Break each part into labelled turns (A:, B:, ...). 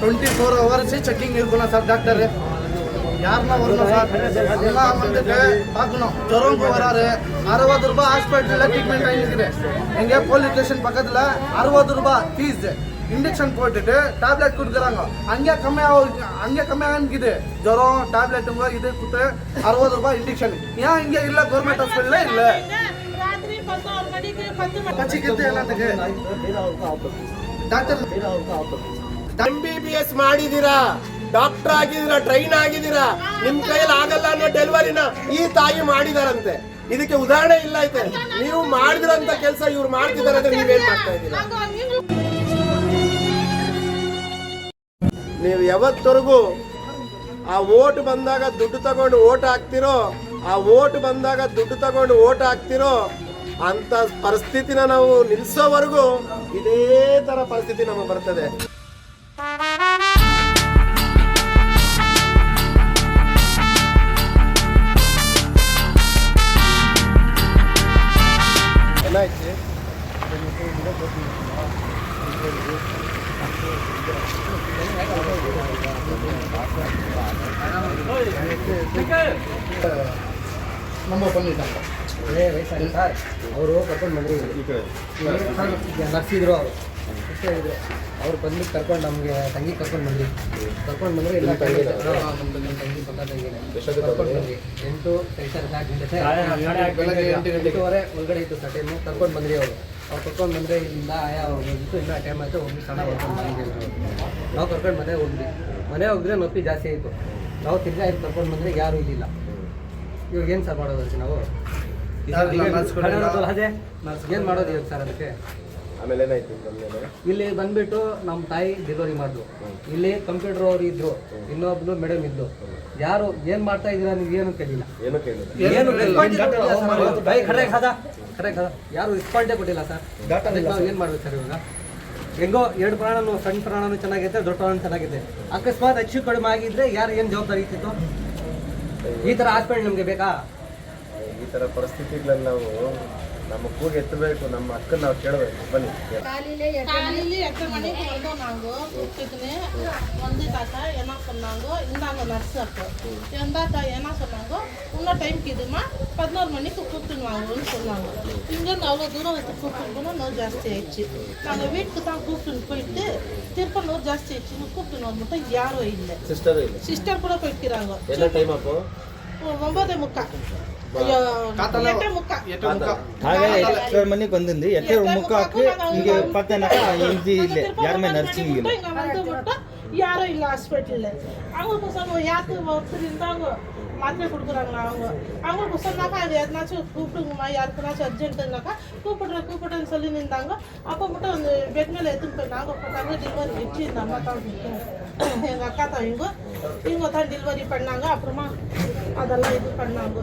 A: 24 hours checking இருக்கணும் sir. Doctor யாருன்னா வரணும் சார், எல்லாம் வந்துட்டு பார்க்கணும். ஜுரம் வராரு, 60 ரூபாய் ஹாஸ்பிட்டலில் ட்ரீட்மெண்ட் ஆகிருக்குது. எங்கே போலீஸ் ஸ்டேஷன் பக்கத்தில் 60 ரூபாய் ஃபீஸ். இன்ஜெக்ஷன் போட்டுட்டு டேப்லெட் கொடுக்குறாங்க. அங்கே கம்மியாகுது ஜுரம். டேப்லெட்டுங்க இது கொடுத்து 60 ரூபாய் இன்ஜெக்ஷன். ஏன் இங்கே இல்லை கவர்மெண்ட் ஹாஸ்பிட்டலில் இல்லை? பச்சிக்கிட்டு எல்லாத்துக்கு டாಕ್ಟರ್
B: MBBS ಮಾಡಿದೀರಾ, ಡಾಕ್ಟರ್ ಆಗಿದ್ದೀರಾ, ಟ್ರೈನ್ ಆಗಿದ್ದೀರಾ, ನಿಮ್ ಕೈಯಲ್ಲಿ ಆಗಲ್ಲ ಅನ್ನೋ ಡೆಲಿವರಿನ ಈ ತಾಯಿ ಮಾಡಿದಾರಂತೆ. ಇದಕ್ಕೆ ಉದಾಹರಣೆ ಇಲ್ಲ ಐತೆ. ನೀವು ಮಾಡಿದ್ರಂತ ಕೆಲಸ ಇವ್ರು ಮಾಡ್ತಿದಾರೆ ಅಂದ್ರೆ ನೀವೇನ್ ಮಾಡ್ತಾ ಇದ್ದೀರಾ? ನೀವು ಯಾವತ್ತರೆಗೂ ಆ ಓಟ್ ಬಂದಾಗ ದುಡ್ಡು ತಗೊಂಡು ಓಟ್ ಹಾಕ್ತಿರೋ, ಆ ಓಟ್ ಬಂದಾಗ ದುಡ್ಡು ತಗೊಂಡು ಓಟ್ ಹಾಕ್ತಿರೋ ಅಂತ ಪರಿಸ್ಥಿತಿನ ನಾವು ನಿಲ್ಸೋವರೆಗೂ ಇದೇ ತರ ಪರಿಸ್ಥಿತಿ ನಮಗೆ ಬರ್ತದೆ. ಏನಾಯ್ತು?
A: நம்ம பண்ணிட்டாங்க.
C: ವಯಸ್ಸಾಗಿ ಸರ್ ಅವರು ಕರ್ಕೊಂಡು ಬಂದ್ರಿ, ನರ್ಸಿದ್ರು ಅವರು ಅಷ್ಟೇ ಇದ್ರು. ಅವ್ರು ಬಂದ್ಬಿಟ್ಟು ಕರ್ಕೊಂಡು ನಮಗೆ ತಂಗಿ ಕರ್ಕೊಂಡು ಬಂದ್ರಿ ಇಲ್ಲ ತಂಗಿ ಪಕ್ಕ ತಂಗಿನೇ ಕರ್ಕೊಂಡು ಬಂದ್ರಿ. 8:30 ಒಳಗಡೆ ಇತ್ತು ಸರ್ ಟೈಮು. ಕರ್ಕೊಂಡು ಬಂದ್ರಿ ಅವ್ರು ಕರ್ಕೊಂಡು ಬಂದರೆ ಇಲ್ಲಿಂದ ಆಯಾ ಹೋಗಿತ್ತು. ಇನ್ನೂ ಟೈಮ್ ಆಯಿತು, ಹೋಗಿ ಸಣ್ಣ ಹೊಡ್ಕೊಂಡು ಬಂದಿದ್ದೀವಿ. ನಾವು ಕರ್ಕೊಂಡು ಮನೆ ಹೋಗಿದ್ರೆ ನೊಪ್ಪಿ ಜಾಸ್ತಿ ಆಯಿತು. ನಾವು ತಿರ್ಗಾ ಇದು ಕರ್ಕೊಂಡು ಬಂದರೆ ಯಾರೂ ಇದ್ದಿಲ್ಲ. ಇವಾಗ ಏನು ಸರ್ ಮಾಡೋದು ನಾವು? ಏನು ಮಾಡೋದು ಇವಾಗ ಸರ್ ಅದಕ್ಕೆ?
B: ಆಮೇಲೆ ಏನಾಯ್ತು?
C: ಇಲ್ಲಿ ಬಂದ್ಬಿಟ್ಟು ನಮ್ಮ ತಾಯಿ ಡೆಲಿವರಿ ಮಾಡಿದ್ರು. ಇಲ್ಲಿ ಕಂಪ್ಯೂಟರ್ ಅವರು ಇದ್ರು, ಇನ್ನೊಬ್ರು ಮೇಡಮ್ ಇದ್ದು. ಯಾರು ಏನು ಮಾಡ್ತಾ ಇದ್ದೀರಾ ನೀವು ಏನು ಕೇಳಿಲ್ಲ, ಯಾರು ರೆಸ್ಪಾಂಡೇ ಕೊಟ್ಟಿಲ್ಲ ಸರ್. ನಾವು ಏನು ಮಾಡ್ಬೇಕು ಸರ್ ಇವಾಗ? ಹೆಂಗೋ 2 ಪ್ರಾಣನೂ, ಸಣ್ಣ ಪ್ರಾಣನೂ ಚೆನ್ನಾಗೈತೆ, ದೊಡ್ಡ ಪ್ರಾಣ ಚೆನ್ನಾಗಿದೆ. ಅಕಸ್ಮಾತ್ ಹೆಚ್ಚು ಕಡಿಮೆ ಆಗಿದ್ರೆ ಯಾರು ಏನು ಜವಾಬ್ದಾರಿ ಇರ್ತಿತ್ತು? ಈ ಥರ ಹಾಸ್ಪಿಟಲ್ ನಮಗೆ ಬೇಕಾ?
B: ಈ ಥರ ಪರಿಸ್ಥಿತಿಗಳಲ್ಲಿ ನಾವು நம்ம கூடி எத்தಬೇಕು, நம்ம அக்கன் ನಾವು ಕೇಳಬೇಕು. ಬನ್ನಿ.
D: காலையில 8 மணிக்கு வந்தோம். நாங்கள் கூப்பிட்டுக்குன்னு வந்துட்டாக்க என்ன சொன்னாங்க, இந்தாங்க நர்ஸ் அப்போ இருந்தாக்கா என்ன சொன்னாங்க, இன்னும் டைம்க்கு இதுமா 11 மணிக்கு கூப்பிட்டுன்னு வாங்கன்னு சொன்னாங்க. இங்கேருந்து அவ்வளோ தூரம் வச்சு கூப்பிட்டு போனால் நோய் ஜாஸ்தி ஆயிடுச்சு. நாங்கள் வீட்டுக்கு தான் கூப்பிட்டுன்னு போயிட்டு திருப்ப நோய் ஜாஸ்தி ஆயிடுச்சுன்னு கூப்பிட்டுன்னு வந்து மட்டும் யாரும் இல்லை. சிஸ்டர் கூட போயிட்டுக்கிறாங்க.
B: என்ன டைம் அப்போ?
D: 9:30.
E: ಹಾಗೆ ಮನೆಗೆ ಬಂದಿಂದು 8:30 ಹಿಂಗೆ பார்த்தேனாக்கா இஞ்சி இல்லை, யாருமே நர்சிங் இல்லை.
D: யாரும் இல்லை ஹாஸ்பிட்டலில். அவங்களுக்கு சொன்னோம் யாருக்கு ஒருத்தர் இருந்தாங்க மாத்திரை கொடுக்குறாங்க. அவங்களுக்கு சொன்னாக்கா அது எதனாச்சும் கூப்பிடுங்கம்மா, யாருக்குனாச்சும் அர்ஜென்ட்டுனாக்கா கூப்பிடுறேன்னு சொல்லி நின்றாங்க. அப்போ மட்டும் அந்த பெட் மேலே எடுத்துன்னு போயிட்டாங்க. போட்டாங்க டெலிவரி வச்சு இந்த அம்மா தான் எங்கள் அக்கா தான் இவங்க தான் டெலிவரி பண்ணாங்க. அப்புறமா அதெல்லாம் இது பண்ணாங்க.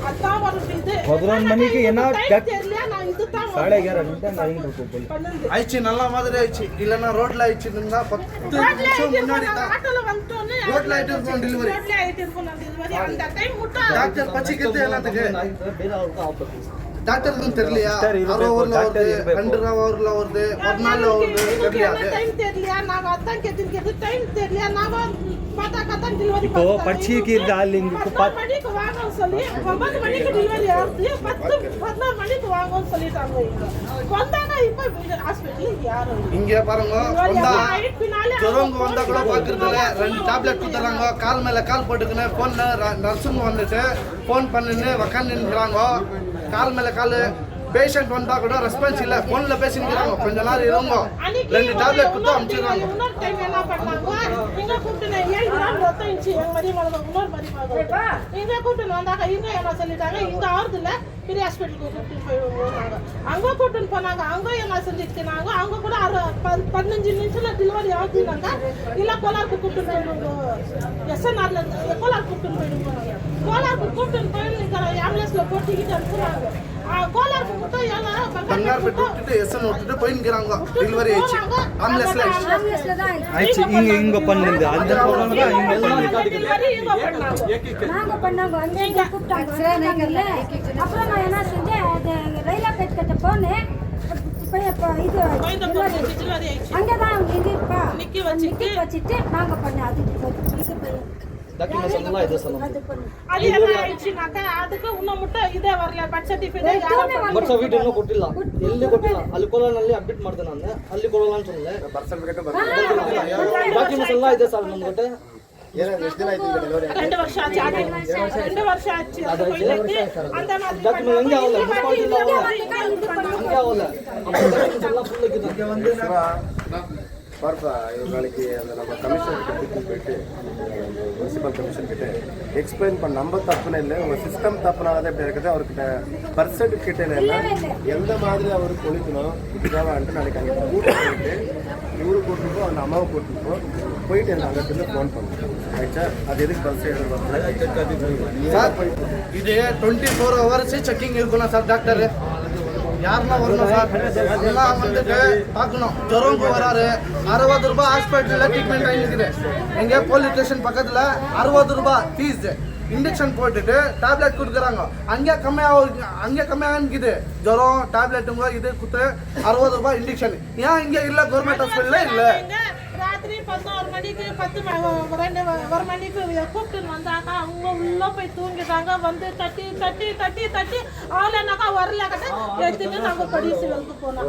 D: அதான் வரும் இது
E: 11 மணிக்கு என்ன
D: தெரியல. நான் இதுதான்
E: 11:30
A: ஆயிடுச்சு. நல்ல மாதிரி ஆயிடுச்சு. இல்லைன்னா ரோட்ல ஆயிடுச்சு. 10 நிமிஷம் முன்னாடி தான்
D: ஆட்டோல வந்துட்டோன்னு
A: ரோட்ல ஆயிட்டு இருக்கும் டெலிவரி.
D: அந்த டைம் முட்டா
A: டாக்டர் பச்சிக்கிட்டு எல்லாத்துக்கு டாக்டருக்கு தெரியலையா? அரை ஊர்ல வருது, 2 ஊர்ல வருது, ஒரு நாள்ல வருது.
D: டைம் தெரியலையா? நாங்க அதான் கேட்டு டைம் தெரியலையா? நாங்க பார்த்தா டெலிவரி
E: இப்போ பச்சிக்கு டார்லிங்
D: மணிக்கு வாங்கன்னு சொல்லி 9 மணிக்கு டெலிவரி ஆகுது. 11 மணிக்கு வாங்கன்னு சொல்லிட்டாங்க. வந்தாங்க இப்போ ஹாஸ்பிட்டல் யாரும்
A: இங்க பாருங்க. ஜுரம் வந்தா கூட பாக்குறதுல 2 டேப்லெட் கொடுத்துறாங்க. கால் மேல கால் போட்டுக்கின்னு போன்ல நர்ஸுங்க வந்துட்டு போன் பண்ணின்னு உக்காந்துக்கிறாங்க. கால் மேல கால். பேஷண்ட் வந்தா கூட ரெஸ்பான்ஸ் இல்ல, போன்ல பேசிக்கிறாங்க. கொஞ்ச நேரம் இருங்க, 2 டேப்லெட் கொடுத்து அனுப்பிச்சிடுறாங்க.
D: இன்னொரு டைம் என்ன பண்ணாங்க, இங்க கூப்பிட்டு 7 கிராம் ரத்தம் இருந்துச்சு எங்க மதியமாக. இன்னொரு மதியமாக இங்க கூப்பிட்டு வந்தாங்க. இங்க என்ன சொல்லிட்டாங்க, இங்க ஆறுதுல பெரிய ஹாஸ்பிட்டலுக்கு கூப்பிட்டு போயிடுவாங்க. அங்க கூப்பிட்டு போனாங்க. அங்க என்ன செஞ்சுக்கினாங்க, அவங்க கூட 15 நிமிஷத்துல டெலிவரி ஆகுதுனாங்க. இல்ல கோலாருக்கு கூப்பிட்டு போயிடுவோம், SNRல கோலாருக்கு கூப்பிட்டு போயிடுவோம். கோலாருக்கு கூப்பிட்டு போயிட்டு ஆம்புலன்ஸ்ல போட்டிக்கிட்டு அனுப்புறாங்க. கோலாருக்கு மட்டும்
A: பங்கார் பெட்டு விட்டுட்டு எஸ்என் விட்டுட்டு போயின்னுறாங்க. டெலிவரி ஆயிடுச்சு. ஆம்புலன்ஸ்ல
E: ஆயிடுச்சு. இங்க பண்ணுங்க அந்த ப்ராப்ளம் தான். இங்க
D: டெலிவரி இங்க பண்ணாங்க.
F: நாங்க பண்ணாங்க. அங்க கூப்பிட்டாங்க. அப்புறம் நான் என்ன செஞ்சேன், அது ரயில்வே கட்ட போனேன்.
D: இது டெலிவரி ஆயிடுச்சு
F: அங்கதான் நின்றுப்பா
D: நிக்கி வச்சுட்டு
F: நாங்க பண்ண அது
E: டாக்குமெண்ட்ஸ் எல்லாம் இது சொல்லணும்.
D: அது என்ன ஆயிடுச்சுனாக்கா அதுக்கு இன்னும் மட்டும் இதே வரல பர்த் ಸರ್ಟಿಫಿಕೇಟ್
E: ಬಟ್ ಸರ್ಟಿಫಿಕೇಟ್ ಇನ್ನೂ ಕೊಟ್ಟಿಲ್ಲ, ಎಲ್ಲಿ ಕೊಟ್ಟಿಲ್ಲ. ಅಲ್ಲಿ ಕೋಲಾರಲ್ಲಿ ಅಪ್ಡೇಟ್ ಮಾಡಿದೆ ನಾನು, ಅಲ್ಲಿ ಕೊಡಲ್ಲ ಅಂತ ಹೇಳಿದೆ.
B: ಬರ್ತ್ ಸರ್ಟಿಫಿಕೇಟ್
E: ಡಾಕ್ಯುಮೆಂಟ್ಸ್ ಎಲ್ಲ ಇದೆ ಸರ್ ನಮ್ಮ ಜೊತೆ.
B: ಎಷ್ಟು ದಿನ ಆಯ್ತು ಡೆಲಿವರಿ?
D: 2 ವರ್ಷ ಆಯ್ತು. 2 ವರ್ಷ ಆಯ್ತು. ಅಂತ ನಾವು
E: ಡಾಕ್ಯುಮೆಂಟ್ ಹಂಗೆ ಆಗಲ್ಲ, ಡಿಸ್ಕೌಂಟ್ ಇಲ್ಲ ಆಗಲ್ಲ, ಹಂಗೆ ಆಗಲ್ಲ. ಡಾಕ್ಯುಮೆಂಟ್ಸ್ ಎಲ್ಲ ಫುಲ್ ಇದೆ.
B: பார்ப்பா நாளைக்கு அந்த நம்ம கமிஷனர் கிட்ட போயிட்டு முனிசிபல் கமிஷன் கிட்ட எக்ஸ்பிளைன் பண்ண நம்ம தப்புன்னு இல்லை, உங்கள் சிஸ்டம் தப்புனால தான் இப்படி இருக்குது. அவர்கிட்ட பர்த் சர்டிஃபிகேட் எல்லாம் எந்த மாதிரி அவர் கொளிக்கணும் இதுக்காக வந்துட்டு நாளைக்கு அங்கே கூட்டு போயிட்டு இவரு கூட்டிருப்போம், அந்த அம்மாவை கூட்டிருப்போம் போயிட்டு எனக்கு அங்கே ஃபோன் பண்ணுறோம். ஆயிடுச்சா? அது எதுக்கு பர்த் சர்டிஃபிகேட்
A: சார் இது 24 hours செக்கிங் இருக்கணும் சார். டாக்டர் யாருன்னா வரணும் சார், எல்லாம் வந்துட்டு பார்க்கணும். ஜுரம்க்கு வராரு, 60 ரூபாய் ஹாஸ்பிட்டலில் ட்ரீட்மெண்ட் ஆகிருக்குது. எங்கே போலீஸ் ஸ்டேஷன் பக்கத்தில் 60 ரூபாய் ஃபீஸ். இன்ஜெக்ஷன் போட்டுட்டு டேப்லெட் கொடுக்குறாங்க, அங்கே கம்மியாகிக்குது. ஜுரம் டேப்லெட்டுங்க இது கொடுத்து 60 ரூபாய் இன்ஜெக்ஷன். ஏன் இங்கே இல்லை கவர்மெண்ட் ஹாஸ்பிட்டலில் இல்லை?
D: ராத்திரி 11 மணிக்கு 1 மணிக்கு கூப்பிட்டு வந்தாக்கா அவங்க உள்ள போய் தூங்கிட்டாங்க. வந்து தட்டி ஆளனாக்கா வரல கட்ட எடுத்துட்டு நாங்க படிச்சுக்கு போனோம்.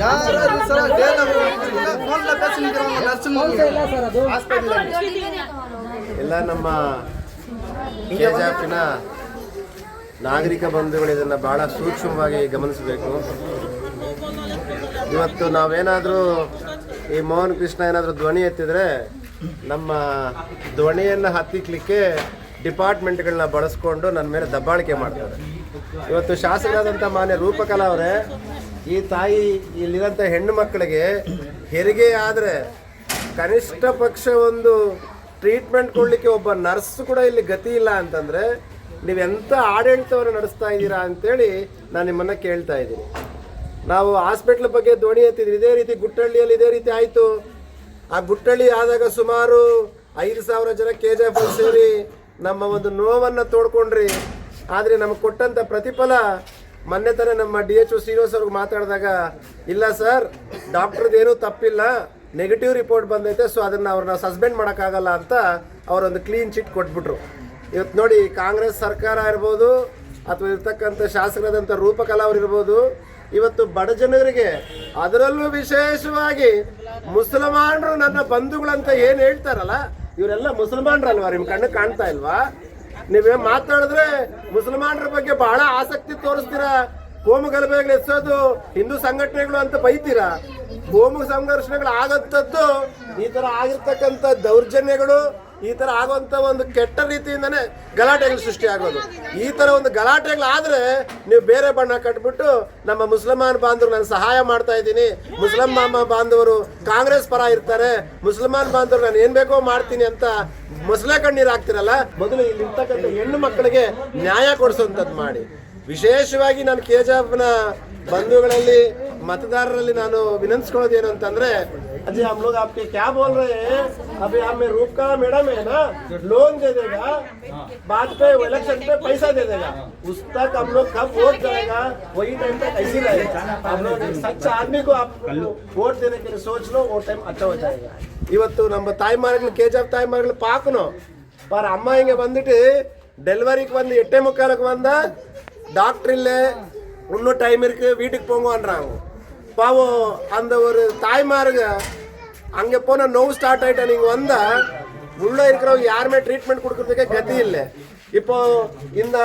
A: யார் அது சார்? ஃபோனில் பேசிக்கிறாங்க நர்ஸுங்க ஹாஸ்பிட்டலில்.
B: ಎಲ್ಲ ನಮ್ಮ ಕೆಜೆಎಫ್ನ ನಾಗರಿಕ ಬಂಧುಗಳು ಇದನ್ನು ಭಾಳ ಸೂಕ್ಷ್ಮವಾಗಿ ಗಮನಿಸಬೇಕು. ಇವತ್ತು ನಾವೇನಾದರೂ ಈ ಮೋಹನ್ ಕೃಷ್ಣ ಏನಾದರೂ ಧ್ವನಿ ಎತ್ತಿದ್ರೆ ನಮ್ಮ ಧ್ವನಿಯನ್ನು ಹತ್ತಿಕ್ಲಿಕ್ಕೆ ಡಿಪಾರ್ಟ್ಮೆಂಟ್ಗಳನ್ನ ಬಳಸ್ಕೊಂಡು ನನ್ನ ಮೇಲೆ ದಬ್ಬಾಳಿಕೆ ಮಾಡ್ತಾರೆ. ಇವತ್ತು ಶಾಸಕರಾದಂಥ ಮಾನ್ಯ ರೂಪಕಲಾ ಅವರೇ, ಈ ತಾಯಿ ಇಲ್ಲಿರೋಂಥ ಹೆಣ್ಣು ಮಕ್ಕಳಿಗೆ ಹೆರಿಗೆ ಆದರೆ ಕನಿಷ್ಠ ಪಕ್ಷ ಒಂದು ಟ್ರೀಟ್ಮೆಂಟ್ ಕೊಡಲಿಕ್ಕೆ ಒಬ್ಬ ನರ್ಸ್ ಕೂಡ ಇಲ್ಲಿ ಗತಿ ಇಲ್ಲ ಅಂತಂದರೆ ನೀವೆಂಥ ಆಡಳಿತವನ್ನು ನಡೆಸ್ತಾ ಇದ್ದೀರಾ ಅಂತೇಳಿ ನಾನು ನಿಮ್ಮನ್ನು ಕೇಳ್ತಾ ಇದ್ದೀನಿ. ನಾವು ಹಾಸ್ಪಿಟ್ಲ್ ಬಗ್ಗೆ ಧ್ವನಿ ಎತ್ತಿದ್ವಿ, ಇದೇ ರೀತಿ ಗುಟ್ಟಳ್ಳಿಯಲ್ಲಿ ಇದೇ ರೀತಿ ಆಯಿತು. ಆ ಗುಟ್ಟಳ್ಳಿ ಆದಾಗ ಸುಮಾರು 5,000 ಜನ KGF ಸೇರಿ ನಮ್ಮ ಒಂದು ನೋವನ್ನು ತೋಡ್ಕೊಂಡ್ರಿ. ಆದರೆ ನಮಗೆ ಕೊಟ್ಟಂಥ ಪ್ರತಿಫಲ ಮೊನ್ನೆ ತಾನೇ ನಮ್ಮ DHO ಶ್ರೀನಿವಾಸ್ ಅವ್ರಿಗೆ ಮಾತಾಡಿದಾಗ, ಇಲ್ಲ ಸರ್ ಡಾಕ್ಟ್ರದ್ದೇನೂ ತಪ್ಪಿಲ್ಲ, ನೆಗೆಟಿವ್ ರಿಪೋರ್ಟ್ ಬಂದೈತೆ, ಸೊ ಅದನ್ನು ಅವ್ರನ್ನ ಸಸ್ಪೆಂಡ್ ಮಾಡೋಕ್ಕಾಗಲ್ಲ ಅಂತ ಅವರೊಂದು ಕ್ಲೀನ್ ಚಿಟ್ ಕೊಟ್ಬಿಟ್ರು. ಇವತ್ತು ನೋಡಿ, ಕಾಂಗ್ರೆಸ್ ಸರ್ಕಾರ ಇರ್ಬೋದು ಅಥವಾ ಇರ್ತಕ್ಕಂಥ ಶಾಸಕರಾದಂಥ ರೂಪಕಲಾ ಅವರು ಇರ್ಬೋದು, ಇವತ್ತು ಬಡ ಜನರಿಗೆ ಅದರಲ್ಲೂ ವಿಶೇಷವಾಗಿ ಮುಸಲ್ಮಾನರು ನನ್ನ ಬಂಧುಗಳಂತ ಏನು ಹೇಳ್ತಾರಲ್ಲ, ಇವರೆಲ್ಲ ಮುಸಲ್ಮಾನರಲ್ವಾ? ನಿಮ್ಮ ಕಣ್ಣು ಕಾಣ್ತಾ ಇಲ್ವಾ? ನೀವೇ ಮಾತಾಡಿದ್ರೆ ಮುಸಲ್ಮಾನರ ಬಗ್ಗೆ ಬಹಳ ಆಸಕ್ತಿ ತೋರಿಸ್ತೀರಾ. ಕೋಮು ಗಲಭೆಗಳು ಎಸೋದು ಹಿಂದೂ ಸಂಘಟನೆಗಳು ಅಂತ ಬೈತೀರಾ. ಕೋಮು ಸಂಘರ್ಷಣೆಗಳು ಆಗಂಥದ್ದು ಈ ಥರ ಆಗಿರ್ತಕ್ಕಂಥ ದೌರ್ಜನ್ಯಗಳು, ಈ ಥರ ಆಗುವಂಥ ಒಂದು ಕೆಟ್ಟ ರೀತಿಯಿಂದನೇ ಗಲಾಟೆಗಳು ಸೃಷ್ಟಿ ಆಗೋದು. ಈ ಥರ ಒಂದು ಗಲಾಟೆಗಳಾದರೆ ನೀವು ಬೇರೆ ಬಣ್ಣ ಕಟ್ಬಿಟ್ಟು ನಮ್ಮ ಮುಸಲ್ಮಾನ್ ಬಾಂಧವರು ನಾನು ಸಹಾಯ ಮಾಡ್ತಾ ಇದ್ದೀನಿ, ಮುಸಲ್ಮಾನ್ ಬಾಂಧವರು ಕಾಂಗ್ರೆಸ್ ಪರ ಇರ್ತಾರೆ, ಮುಸಲ್ಮಾನ್ ಬಾಂಧವರು ನಾನು ಏನು ಬೇಕೋ ಮಾಡ್ತೀನಿ ಅಂತ ಮೊಸಳೆ ಕಣ್ಣೀರು ಹಾಕ್ತಿರಲ್ಲ. ಮೊದಲು ಇಲ್ಲಿರ್ತಕ್ಕಂಥ ಹೆಣ್ಣು ಮಕ್ಕಳಿಗೆ ನ್ಯಾಯ ಕೊಡಿಸುವಂಥದ್ದು ಮಾಡಿ. ವಿಶೇಷವಾಗಿ ನಾನು KGFನ ಬಂಧುಗಳಲ್ಲಿ मतदारರಲ್ಲಿ ನಾನು ವಿನಂತಿಸ್ಕೊಳ್ಳೋದು ಏನು ಅಂತಂದ್ರೆ, अजी हम लोग आपके क्या बोल रहे हैं, अभी हमें रूप का मैडम है ना, लोन दे देगा, बाद पे इलेक्शन पे पैसा दे देगा, उस तक हम लोग कब वोट करेगा वही टाइम तक ऐसी रहेगा. हम लोग सच्चा आदमी को आप वोट देने के लिए सोच लो, वो टाइम अच्छा हो जाएगा. ಇವತ್ತು ನಮ್ಮ ತಾಯಿಮಾರ್ಗಳು KGF ತಾಯಿಮಾರ್ಗಳು ಪಾಕನು ಪಾರ ಅಮ್ಮ ಹಿಂಗೆ ಬಂದಿಟ್ಟು டெலிவரிக்கு வந்து 8:45 வந்தா டாக்டர் இல்லை, இன்னும் டைம் இருக்கு, வீட்டுக்கு போங்கன்றாங்க. பாவம் அந்த ஒரு தாய்மாருங்க அங்கே போனால் நோவு ஸ்டார்ட் ஆகிட்டா நீங்கள் வந்தால் உள்ளே இருக்கிறவங்க யாருமே ட்ரீட்மெண்ட் கொடுக்கறதுக்கே கதி இல்லை. இப்போ இந்த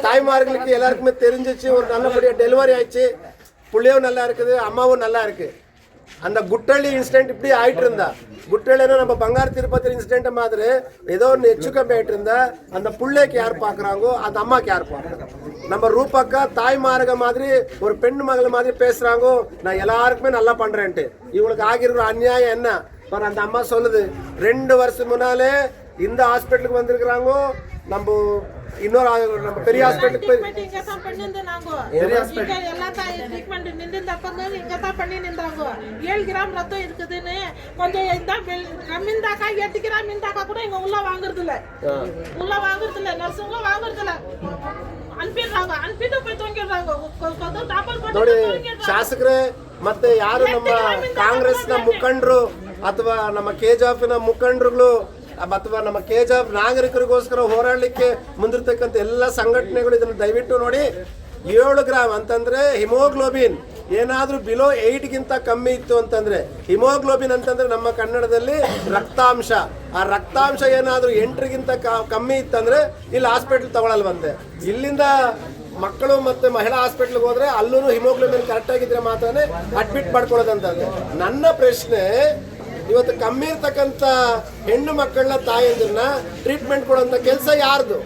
B: தாய்மார்களுக்கு எல்லாருக்குமே தெரிஞ்சிச்சு, ஒரு நல்லபடியாக டெலிவரி ஆயிடுச்சு, புள்ளியும் நல்லா இருக்குது, அம்மாவும் நல்லா இருக்குது. அந்த குட்டಳ್ಳಿ இன்சிடென்ட் இப்படி ஆயிட்டு இருந்தா, குட்டಳ್ಳಿனா நம்ம பங்காரு திருப்பதி இன்சிடென்ட் மாதிரி ஏதோ ஒன்று ಹೆಚ್ಚು கம்மி ஆயிட்டு இருந்தா அந்த புள்ளைக்கு யார் பார்க்குறாங்கோ அந்த அம்மாக்கு யார் பார்க்குறாங்க. நம்ம ரூபக்கா தாய்மார்க மாதிரி ஒரு பெண் மகள் மாதிரி பேசுகிறாங்கோ, நான் எல்லாருக்குமே நல்லா பண்ணுறேன்ட்டு. இவங்களுக்கு ஆகிருக்கிற அநியாயம் என்ன பாரு. அந்த அம்மா சொல்லுது, 2 வருஷம் முன்னாலே இந்த ஹாஸ்பிட்டலுக்கு வந்திருக்கிறாங்கோ, நம்ம இன்னொரு நம்ம பெரிய ஹாஸ்பிட்டலுக்கு போய்
D: இங்க தான் பண்ணிருந்தோம். நாங்க எல்லா ட்ரீட்மெண்ட் நின்றுந்தாக்கங்க இங்க தான் பண்ணி நின்றாங்க. 7 கிராம் ரத்தம் இருக்குதுன்னு கொஞ்சம் கம்மிந்தாக்கா 8 கிராம் இருந்தாக்கா கூட இங்க உள்ள வாங்குறது இல்ல, நர்ஸுங்களும் வாங்குறது இல்ல.
B: ನೋಡಿ ಶಾಸಕರೇ ಮತ್ತೆ ಯಾರು ನಮ್ಮ ಕಾಂಗ್ರೆಸ್ನ ಮುಖಂಡರು ಅಥವಾ ನಮ್ಮ ಕೆಜೆಎಫ್ನ ಮುಖಂಡರುಗಳು ಅಥವಾ ನಮ್ಮ ಕೆಜೆಎಫ್ ನಾಗರಿಕರಿಗೋಸ್ಕರ ಹೋರಾಡಲಿಕ್ಕೆ ಮುಂದಿರ್ತಕ್ಕಂಥ ಎಲ್ಲ ಸಂಘಟನೆಗಳು ಇದನ್ನು ದಯವಿಟ್ಟು ನೋಡಿ. 7 ಗ್ರಾಮ್ ಅಂತಂದ್ರೆ ಹಿಮೋಗ್ಲೋಬಿನ್ ಏನಾದರೂ ಬಿಲೋ 8ಗಿಂತ ಕಮ್ಮಿ ಇತ್ತು ಅಂತಂದ್ರೆ, ಹಿಮೋಗ್ಲೋಬಿನ್ ಅಂತಂದ್ರೆ ನಮ್ಮ ಕನ್ನಡದಲ್ಲಿ ರಕ್ತಾಂಶ, ಆ ರಕ್ತಾಂಶ ಏನಾದರೂ 8ಗಿಂತ ಕಮ್ಮಿ ಇತ್ತಂದ್ರೆ ಇಲ್ಲಿ ಹಾಸ್ಪಿಟ್ಲ್ ತಗೊಳಲ್ವಂತೆ. ಇಲ್ಲಿಂದ ಮಕ್ಕಳು ಮತ್ತೆ ಮಹಿಳಾ ಹಾಸ್ಪಿಟ್ಲ್ಗೆ ಹೋದ್ರೆ ಅಲ್ಲೂ ಹಿಮೋಗ್ಲೋಬಿನ್ ಕರೆಕ್ಟ್ ಆಗಿದ್ರೆ ಮಾತ್ರನೇ ಅಡ್ಮಿಟ್ ಮಾಡ್ಕೊಳ್ಳೋದಂತಂದ್ರೆ. ನನ್ನ ಪ್ರಶ್ನೆ, ಇವತ್ತು ಕಮ್ಮಿ ಇರ್ತಕ್ಕಂಥ ಹೆಣ್ಣು ಮಕ್ಕಳನ್ನ ತಾಯಂದಿರನ್ನ ಟ್ರೀಟ್ಮೆಂಟ್ ಕೊಡುವಂಥ ಕೆಲಸ ಯಾರ್ದು?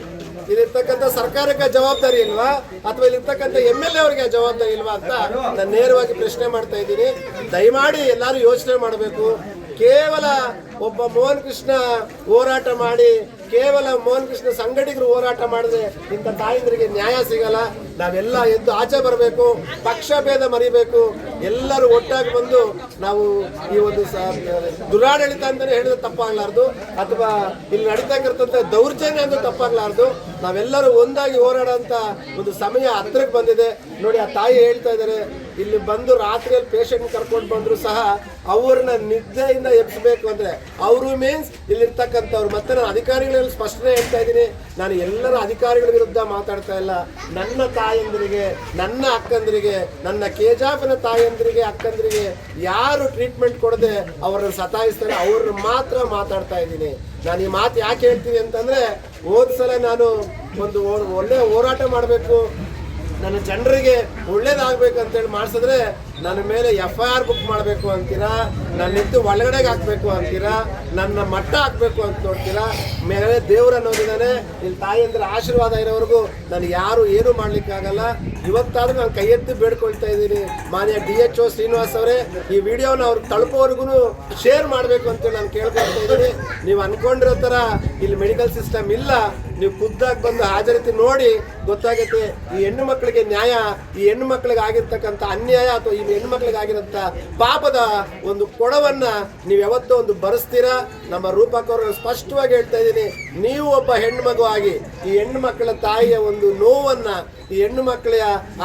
B: ಇಲ್ಲಿರ್ತಕ್ಕಂಥ ಸರ್ಕಾರಕ್ಕೆ ಜವಾಬ್ದಾರಿ ಇಲ್ವಾ ಅಥವಾ ಇಲ್ಲಿರ್ತಕ್ಕಂಥ MLA ಅವರಿಗೆ ಜವಾಬ್ದಾರಿ ಇಲ್ವಾ ಅಂತ ನಾನು ನೇರವಾಗಿ ಪ್ರಶ್ನೆ ಮಾಡ್ತಾ ಇದ್ದೀನಿ. ದಯಮಾಡಿ ಎಲ್ಲರೂ ಯೋಚನೆ ಮಾಡಬೇಕು. ಕೇವಲ ಒಬ್ಬ ಮೋಹನ್ ಕೃಷ್ಣ ಹೋರಾಟ ಮಾಡಿ, ಕೇವಲ ಮೋಹನ್ ಕೃಷ್ಣ ಸಂಘಟಕರು ಹೋರಾಟ ಮಾಡಿದ್ರೆ ಇಂಥ ತಾಯಂದ್ರಿಗೆ ನ್ಯಾಯ ಸಿಗಲ್ಲ. ನಾವೆಲ್ಲ ಎದ್ದು ಆಚೆ ಬರಬೇಕು, ಪಕ್ಷ ಭೇದ ಮರಿಬೇಕು, ಎಲ್ಲರೂ ಒಟ್ಟಾಗಿ ಬಂದು ನಾವು ಈ ಒಂದು ದುರಾಡಳಿತ ಅಂತಲೇ ಹೇಳಿದ್ರೆ ತಪ್ಪಾಗಲಾರ್ದು, ಅಥವಾ ಇಲ್ಲಿ ನಡೀತಕ್ಕಂಥ ದೌರ್ಜನ್ಯ ಅಂತ ತಪ್ಪಾಗಲಾರ್ದು. ನಾವೆಲ್ಲರೂ ಒಂದಾಗಿ ಹೋರಾಡೋಂಥ ಒಂದು ಸಮಯ ಹತ್ರಕ್ಕೆ ಬಂದಿದೆ. ನೋಡಿ, ಆ ತಾಯಿ ಹೇಳ್ತಾ ಇದ್ದಾರೆ, ಇಲ್ಲಿ ಬಂದು ರಾತ್ರಿಯಲ್ಲಿ ಪೇಷಂಟ್ ಕರ್ಕೊಂಡು ಬಂದ್ರು ಸಹ ಅವ್ರನ್ನ ನಿದ್ದೆಯಿಂದ ಎಬ್ಬಿಸಬೇಕು ಅಂದ್ರೆ ಅವರು ಮೀನ್ಸ್ ಇಲ್ಲಿರ್ತಕ್ಕಂಥವ್ರು. ಮತ್ತೆ ನಾನು ಅಧಿಕಾರಿಗಳಲ್ಲಿ ಸ್ಪಷ್ಟನೆ ಹೇಳ್ತಾ ಇದ್ದೀನಿ, ನಾನು ಎಲ್ಲರ ಅಧಿಕಾರಿಗಳ ವಿರುದ್ಧ ಮಾತಾಡ್ತಾ ಇಲ್ಲ. ನನ್ನ ತಾಯಂದಿರಿಗೆ, ನನ್ನ ಅಕ್ಕಂದಿರಿಗೆ, ನನ್ನ ಕೆಜೆಎಫ್ನ ತಾಯಂದಿರಿಗೆ ಅಕ್ಕಂದಿರಿಗೆ ಯಾರು ಟ್ರೀಟ್ಮೆಂಟ್ ಕೊಡದೆ ಅವರನ್ನು ಸತಾಯಿಸ್ತಾರೆ ಅವ್ರನ್ನ ಮಾತ್ರ ಮಾತಾಡ್ತಾ ಇದ್ದೀನಿ. ನಾನು ಈ ಮಾತು ಯಾಕೆ ಹೇಳ್ತೀನಿ ಅಂತಂದ್ರೆ, ಹೋದ್ಸಲ ನಾನು ಒಂದು ಒಳ್ಳೆ ಹೋರಾಟ ಮಾಡಬೇಕು, ನನ್ನ ಜನರಿಗೆ ಒಳ್ಳೇದಾಗಬೇಕಂತೇಳಿ ಮಾಡಿಸಿದ್ರೆ ನನ್ನ ಮೇಲೆ FIR ಬುಕ್ ಮಾಡಬೇಕು ಅಂತೀರಾ, ನನ್ನ ಎದ್ದು ಒಳಗಡೆಗೆ ಹಾಕಬೇಕು ಅಂತೀರಾ, ನನ್ನ ಮಟ್ಟ ಹಾಕಬೇಕು ಅಂತ ನೋಡ್ತೀರಾ. ಮೇಲೆ ದೇವ್ರು ಅನ್ನೋದಿದ್ದಾನೆ, ನಿನ್ನ ತಾಯಿಯಂದ್ರೆ ಆಶೀರ್ವಾದ ಇರೋವರೆಗೂ ನಾನು ಯಾರು ಏನೂ ಮಾಡ್ಲಿಕ್ಕಾಗಲ್ಲ. ಇವತ್ತಾದ್ರೂ ನಾನು ಕೈ ಎತ್ತಿ ಬೇಡ್ಕೊಳ್ತಾ ಇದ್ದೀನಿ, ಮಾನ್ಯ DHO ಶ್ರೀನಿವಾಸ್ ಅವರೇ, ಈ ವಿಡಿಯೋನ ಅವ್ರಿಗೆ ತಲುಪೋವರೆಗೂ ಶೇರ್ ಮಾಡಬೇಕು ಅಂತೇಳಿ ನಾನು ಕೇಳ್ಕೊಳ್ತಾ ಇದ್ದೀನಿ. ನೀವು ಅನ್ಕೊಂಡಿರೋ ಥರ ಇಲ್ಲಿ ಮೆಡಿಕಲ್ ಸಿಸ್ಟಮ್ ಇಲ್ಲ. ನೀವು ಖುದ್ದಾಗಿ ಬಂದು ಹಾಜರಿತಿ ನೋಡಿ ಗೊತ್ತಾಗುತ್ತೆ ಈ ಹೆಣ್ಣು ಮಕ್ಕಳಿಗೆ ನ್ಯಾಯ, ಈ ಹೆಣ್ಣು ಮಕ್ಕಳಿಗೆ ಆಗಿರ್ತಕ್ಕಂಥ ಅನ್ಯಾಯ ಅಥವಾ ಈ ಹೆಣ್ಣು ಮಕ್ಕಳಿಗೆ ಆಗಿರೋಂಥ ಪಾಪದ ಒಂದು ಕೊಡವನ್ನ ನೀವು ಯಾವತ್ತೋ ಒಂದು ಬರೆಸ್ತೀರಾ. ನಮ್ಮ ರೂಪಕವರು ಸ್ಪಷ್ಟವಾಗಿ ಹೇಳ್ತಾ ಇದ್ದೀನಿ, ನೀವು ಒಬ್ಬ ಹೆಣ್ಣು ಮಗು ಆಗಿ ಈ ಹೆಣ್ಣು ಮಕ್ಕಳ ತಾಯಿಯ ಒಂದು ನೋವನ್ನ, ಈ ಹೆಣ್ಣು ಮಕ್ಕಳ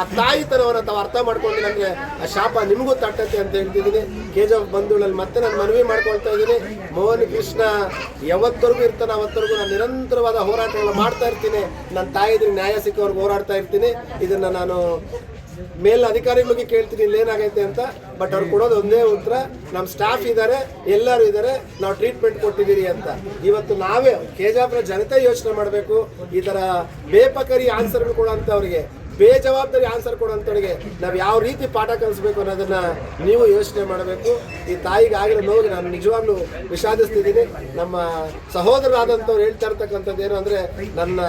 B: ಆ ತಾಯಿತನವನ್ನು ತಾವು ಅರ್ಥ ಮಾಡ್ಕೊಂಡಿಲ್ಲ ಅಂದ್ರೆ ಆ ಶಾಪ ನಿಮಗೂ ತಟ್ಟತ್ತೆ ಅಂತ ಹೇಳ್ತಿದ್ದೀನಿ. ಕೆಜೆಎಫ್ ಬಂಧುಗಳಲ್ಲಿ ಮತ್ತೆ ನಾನು ಮನವಿ ಮಾಡ್ಕೊಳ್ತಾ ಇದ್ದೀನಿ, ಮೋಹನ್ ಕೃಷ್ಣ ಯಾವತ್ತವರೆಗೂ ಇರ್ತಾನೆ ಅವತ್ತವರೆಗೂ ನಾನು ನಿರಂತರವಾದ ಹೋರಾಟಗಳು ಮಾಡ್ತಾ ಇರ್ತೀನಿ. ನನ್ನ ತಾಯಿದ್ರೆ ನ್ಯಾಯ ಸಿಕ್ಕವ್ರಿಗೆ ಹೋರಾಡ್ತಾ ಇರ್ತೀನಿ. ಇದನ್ನ ನಾನು ಮೇಲ್ ಅಧಿಕಾರಿಗಳಿಗೆ ಕೇಳ್ತೀನಿ ಇಲ್ಲೇನಾಗೈತೆ ಅಂತ. ಬಟ್ ಅವ್ರು ಕೊಡೋದು ಒಂದೇ ಉತ್ತರ, ನಮ್ಮ ಸ್ಟಾಫ್ ಇದ್ದಾರೆ, ಎಲ್ಲರೂ ಇದ್ದಾರೆ, ನಾವು ಟ್ರೀಟ್ಮೆಂಟ್ ಕೊಟ್ಟಿದ್ದೀರಿ ಅಂತ. ಇವತ್ತು ನಾವೇ ಕೆಜೆಎಫ್ನ ಜನತೆ ಯೋಚನೆ ಮಾಡಬೇಕು. ಈ ಥರ ಬೇಪಕರಿ ಆನ್ಸರ್ಗಳು ಕೊಡೋಂಥವ್ರಿಗೆ, ಬೇಜವಾಬ್ದಾರಿ ಆನ್ಸರ್ ಕೊಡೋಂಥವ್ರಿಗೆ ನಾವು ಯಾವ ರೀತಿ ಪಾಠ ಕಲಿಸ್ಬೇಕು ಅನ್ನೋದನ್ನ ನೀವು ಯೋಚನೆ ಮಾಡಬೇಕು. ಈ ತಾಯಿಗೆ ಆಗಿರೋ ನೋವಿಗೆ ನಾನು ನಿಜವಾಗ್ಲೂ ವಿಷಾದಿಸ್ತಿದ್ದೀನಿ. ನಮ್ಮ ಸಹೋದರರಾದಂಥವ್ರು ಹೇಳ್ತಾ ಇರ್ತಕ್ಕಂಥದ್ದು ಏನು ಅಂದರೆ, ನನ್ನ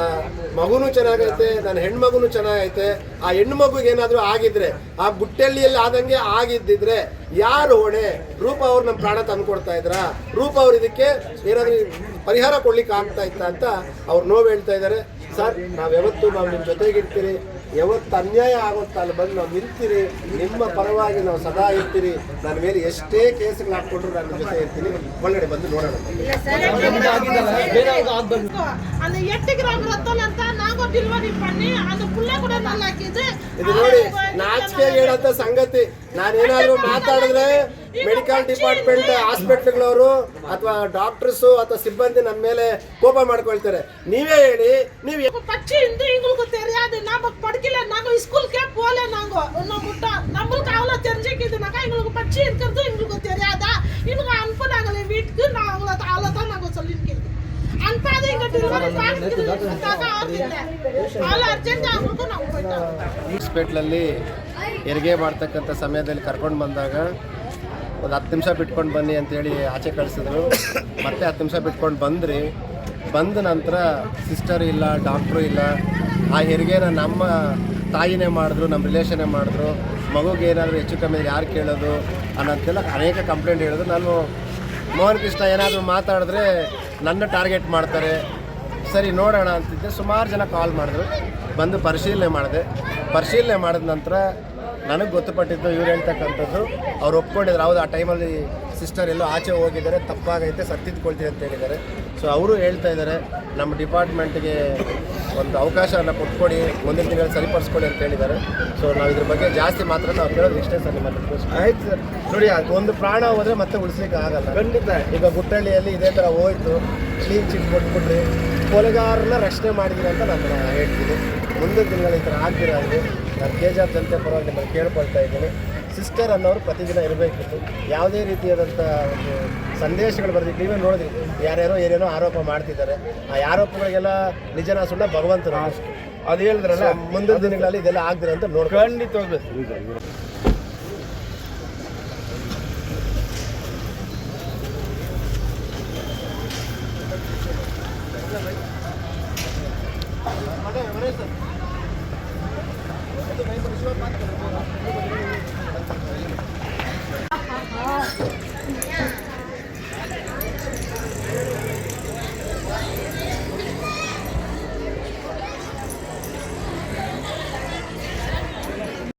B: ಮಗುನೂ ಚೆನ್ನಾಗೈತೆ, ನನ್ನ ಹೆಣ್ಮಗುನೂ ಚೆನ್ನಾಗೈತೆ, ಆ ಹೆಣ್ಣು ಮಗುಗೆ ಏನಾದರೂ ಆಗಿದ್ರೆ, ಆ ಬುಟ್ಟೆಳ್ಳಿಯಲ್ಲಿ ಆದಂಗೆ ಆಗಿದ್ದಿದ್ರೆ ಯಾರು ಹೊಣೆ? ರೂಪ ಅವ್ರು ನಮ್ಮ ಪ್ರಾಣ ತಂದುಕೊಡ್ತಾ ಇದ್ರಾ? ರೂಪ ಅವ್ರು ಇದಕ್ಕೆ ಏನಾದರೂ ಪರಿಹಾರ ಕೊಡ್ಲಿಕ್ಕೆ ಆಗ್ತಾ ಇತ್ತ ಅಂತ ಅವ್ರು ನೋವು ಹೇಳ್ತಾ ಇದ್ದಾರೆ. ಸರ್, ನಾವು ನಿಮ್ಮ ಜೊತೆಗಿರ್ತೀರಿ, ಯಾವತ್ತು ಅನ್ಯಾಯ ಆಗುತ್ತಾ ಅಲ್ಲಿ ಬಂದು ನಾವು ನಿಲ್ತೀರಿ, ನಿಮ್ಮ ಪರವಾಗಿ ನಾವು ಸದಾ ಇರ್ತೀರಿ. ನನ್ನ ಮೇಲೆ ಎಷ್ಟೇ ಕೇಸ್ಗಳು ಹಾಕ್ಕೊಂಡ್ರು ನಾನು ಜೊತೆ ಇರ್ತೀನಿ. ಒಳಗಡೆ ಬಂದು ನೋಡೋಣ. ಇದು ನೋಡಿ, ನಾಚಿಕೆ ಹೇಳಂತ ಸಂಗತಿ. ನಾನೇನಾದ್ರೂ ಮಾತಾಡಿದ್ರೆ ಮೆಡಿಕಲ್ ಡಿಪಾರ್ಟ್ಮೆಂಟ್ ಹಾಸ್ಪಿಟ್ಲ್ಗಳವರು ಅಥವಾ ಡಾಕ್ಟರ್ಸು ಅಥವಾ ಸಿಬ್ಬಂದಿ ನನ್ನ ಮೇಲೆ ಕೋಪ ಮಾಡ್ಕೊಳ್ತಾರೆ. ನೀವೇ ಹೇಳಿ, ನೀವು
D: பச்சி இந்து எங்களுக்கு தெரியாது, நாம படிக்கல, நாங்க ஸ்கூலுக்கே போல, நாங்க இன்னும் முட்டா நம்மளுக்கு அவ்வளவு தெரிஞ்சுக்கிதுனாக்கா எங்களுக்கு பச்சி இருக்கிறது எங்களுக்கு தெரியாதா? இவங்க அனுப்புனாங்களே வீட்டுக்கு, நான் அவ்வளவுதான் நாங்க சொல்லியிருக்கேன். அனுப்பாத எங்க டெலிவரி பார்த்துக்காக ஆகுதில்ல, அவ்வளோ அர்ಜೆಂಟ್ ಆಗ್ಬಿಟ್ಟು ನಾವು ಹೋಯ್ತಾ
B: ಹಾಸ್ಪಿಟ್ಲಲ್ಲಿ ಹೆರಿಗೆ ಮಾಡ್ತಕ್ಕಂಥ ಸಮಯದಲ್ಲಿ ಕರ್ಕೊಂಡು ಬಂದಾಗ ಒಂದು 10 ನಿಮಿಷ ಬಿಟ್ಕೊಂಡು ಬನ್ನಿ ಅಂತೇಳಿ ಆಚೆ ಕಳಿಸಿದ್ರು. ಮತ್ತೆ 10 ನಿಮಿಷ ಬಿಟ್ಕೊಂಡು ಬಂದ್ರಿ. ಬಂದ ನಂತರ ಸಿಸ್ಟರ್ ಇಲ್ಲ, ಡಾಕ್ಟ್ರು ಇಲ್ಲ. ಆ ಹೆರಿಗೆನ ನಮ್ಮ ತಾಯಿನೇ ಮಾಡಿದ್ರು, ನಮ್ಮ ರಿಲೇಷನ್ನೇ ಮಾಡಿದ್ರು. ಮಗುಗೆ ಏನಾದರೂ ಹೆಚ್ಚು ಕಮ್ಮಿ ಯಾರು ಕೇಳೋದು ಅನ್ನೋಂತೆಲ್ಲ ಅನೇಕ ಕಂಪ್ಲೇಂಟ್ ಹೇಳಿದ್ರು. ನಾನು ಮೋಹನ್ ಕೃಷ್ಣ ಏನಾದರೂ ಮಾತಾಡಿದ್ರೆ ನನ್ನ ಟಾರ್ಗೆಟ್ ಮಾಡ್ತಾರೆ. ಸರಿ ನೋಡೋಣ ಅಂತಿದ್ದೆ. ಸುಮಾರು ಜನ ಕಾಲ್ ಮಾಡಿದ್ರು, ಬಂದು ಪರಿಶೀಲನೆ ಮಾಡಿದೆ. ಪರಿಶೀಲನೆ ಮಾಡಿದ ನಂತರ ನನಗೆ ಗೊತ್ತುಪಟ್ಟಿದ್ದು ಇವ್ರು ಹೇಳ್ತಕ್ಕಂಥದ್ದು, ಅವ್ರು ಒಪ್ಕೊಂಡಿದ್ರು. ಹೌದು, ಆ ಟೈಮಲ್ಲಿ ಸಿಸ್ಟರ್ ಎಲ್ಲೋ ಆಚೆ ಹೋಗಿದ್ದಾರೆ, ತಪ್ಪಾಗೈತೆ, ಸತ್ತಿದ್ಕೊಳ್ತೀವಿ ಅಂತ ಹೇಳಿದ್ದಾರೆ. ಸೊ ಅವರು ಹೇಳ್ತಾ ಇದ್ದಾರೆ ನಮ್ಮ ಡಿಪಾರ್ಟ್ಮೆಂಟ್ಗೆ ಒಂದು ಅವಕಾಶವನ್ನು ಕೊಟ್ಕೊಡಿ, ಮುಂದಿನ ತಿಂಗಳಲ್ಲಿ ಸರಿಪಡಿಸ್ಕೊಡಿ ಅಂತ ಹೇಳಿದ್ದಾರೆ. ಸೊ ನಾವು ಇದ್ರ ಬಗ್ಗೆ ಜಾಸ್ತಿ ಮಾತ್ರ ನಾವು ಕೇಳೋದು ಇಷ್ಟೇ ಸರ್. ನಿಮ್ಮ ಆಯ್ತು ಸರ್, ನೋಡಿ ಒಂದು ಪ್ರಾಣ ಹೋದರೆ ಮತ್ತೆ ಉಳಿಸ್ಲಿಕ್ಕೆ ಆಗಲ್ಲ. ಖಂಡಿತ ಈಗ ಗುಟ್ಟಳ್ಳಿಯಲ್ಲಿ ಇದೇ ಥರ ಹೋಯ್ತು, ಕ್ಲೀನ್ ಚಿಟ್ ಕೊಟ್ಬಿಟ್ರಿ, ಕೊಲೆಗಾರನ ರಕ್ಷಣೆ ಮಾಡಿದ್ದೀರಿ ಅಂತ ನಾನು ಹೇಳ್ತೀನಿ. ಮುಂದಿನ ದಿನಗಳು ಈ ಥರ ಆಗ್ತಿರೋದು ನಾನು KGF ಜನತೆ ಪರವಾಗಿ ನಿಮ್ಮನ್ನು ಕೇಳ್ಕೊಳ್ತಾ ಇದ್ದೀನಿ. ಸಿಸ್ಟರ್ ಅನ್ನೋರು ಪ್ರತಿದಿನ ಇರಬೇಕಿತ್ತು. ಯಾವುದೇ ರೀತಿಯಾದಂಥ ಒಂದು ಸಂದೇಶಗಳು ಬರ್ತಿತ್ತು. ನೀವೇ ನೋಡಿದ್ರಿ, ಯಾರ್ಯಾರೋ ಏನೇನೋ ಆರೋಪ ಮಾಡ್ತಿದ್ದಾರೆ. ಆ ಆರೋಪಗಳಿಗೆಲ್ಲ ನಿಜನ ಸುಳ್ಳ ಭಗವಂತನ ಅದು ಹೇಳಿದ್ರಲ್ಲ, ಮುಂದಿನ ದಿನಗಳಲ್ಲಿ ಇದೆಲ್ಲ ಆಗ್ದಿರ ಅಂತ ಖಂಡಿತವಾಗ್ಬೇಕು.